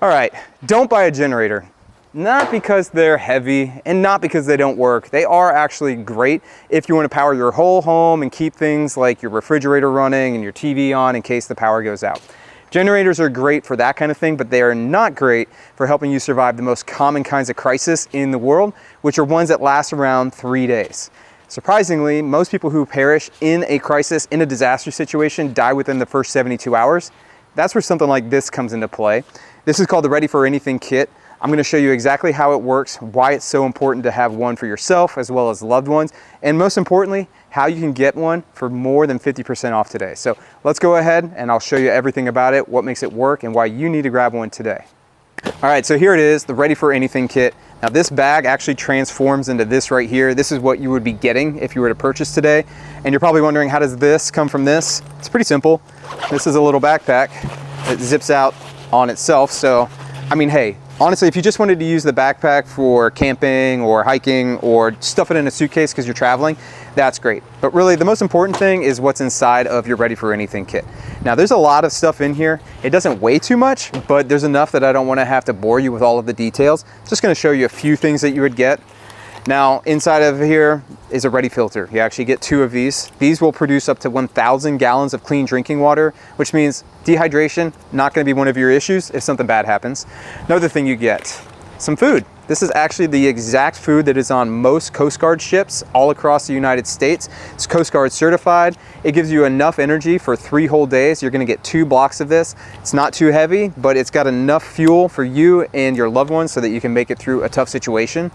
All right, don't buy a generator. Not because they're heavy and not because they don't work. They are actually great if you want to power your whole home and keep things like your refrigerator running and your TV on in case the power goes out. Generators are great for that kind of thing, but they are not great for helping you survive the most common kinds of crisis in the world, which are ones that last around 3 days. Surprisingly, most people who perish in a crisis, in a disaster situation, die within the first 72 hours. That's where something like this comes into play. This is called the Ready for Anything kit. I'm going to show you exactly how it works, why it's so important to have one for yourself as well as loved ones, and most importantly, how you can get one for more than 50% off today. So let's go ahead and I'll show you everything about it, what makes it work, and why you need to grab one today. All right, so here it is, the Ready for Anything kit. Now this bag actually transforms into this right here. This is what you would be getting if you were to purchase today. And you're probably wondering, how does this come from this? It's pretty simple. This is a little backpack that zips out on itself. So, I mean, hey, honestly, if you just wanted to use the backpack for camping or hiking or stuff it in a suitcase because you're traveling, that's great. But really, the most important thing is what's inside of your Ready for Anything kit. Now, there's a lot of stuff in here. It doesn't weigh too much, but there's enough that I don't want to have to bore you with all of the details. Just going to show you a few things that you would get. Now, inside of here is a Ready filter. You actually get 2 of these. These will produce up to 1,000 gallons of clean drinking water, which means dehydration, not going to be one of your issues if something bad happens. Another thing you get, some food. This is actually the exact food that is on most Coast Guard ships all across the United States. It's Coast Guard certified. It gives you enough energy for 3 whole days. You're going to get 2 blocks of this. It's not too heavy, but it's got enough fuel for you and your loved ones so that you can make it through a tough situation.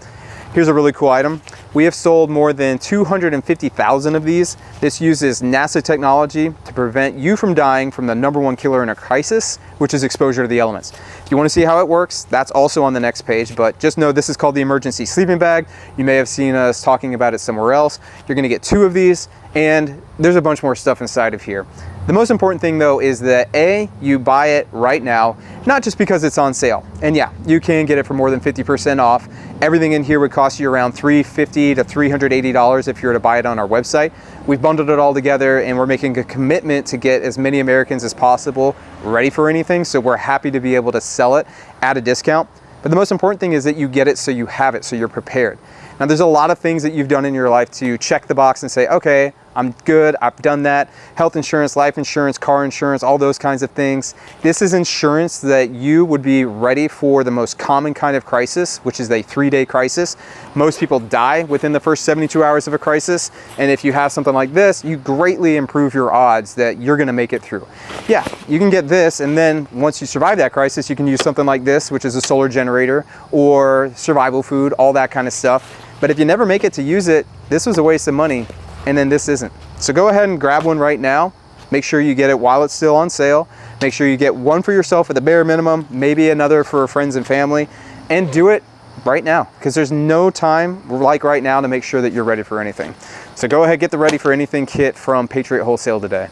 Here's a really cool item. We have sold more than 250,000 of these. This uses NASA technology to prevent you from dying from the #1 killer in a crisis, which is exposure to the elements. If you want to see how it works, that's also on the next page, but just know this is called the emergency sleeping bag. You may have seen us talking about it somewhere else. You're going to get 2 of these, and there's a bunch more stuff inside of here. The most important thing though is that A, you buy it right now, not just because it's on sale. And yeah, you can get it for more than 50% off. Everything in here would cost you around $350 to $380 if you were to buy it on our website. We've bundled it all together and we're making a commitment to get as many Americans as possible ready for anything. So we're happy to be able to sell it at a discount. But the most important thing is that you get it so you have it, so you're prepared. Now there's a lot of things that you've done in your life to check the box and say, okay, I'm good, I've done that. Health insurance, life insurance, car insurance, all those kinds of things. This is insurance that you would be ready for the most common kind of crisis, which is a 3-day crisis. Most people die within the first 72 hours of a crisis. And if you have something like this, you greatly improve your odds that you're gonna make it through. Yeah, you can get this, and then once you survive that crisis, you can use something like this, which is a solar generator or survival food, all that kind of stuff. But if you never make it to use it, this was a waste of money. And then this isn't. So go ahead and grab one right now. Make sure you get it while it's still on sale. Make sure you get one for yourself at the bare minimum, maybe another for friends and family, and do it right now because there's no time like right now to make sure that you're ready for anything. So go ahead, get the Ready for Anything kit from Patriot Wholesale today.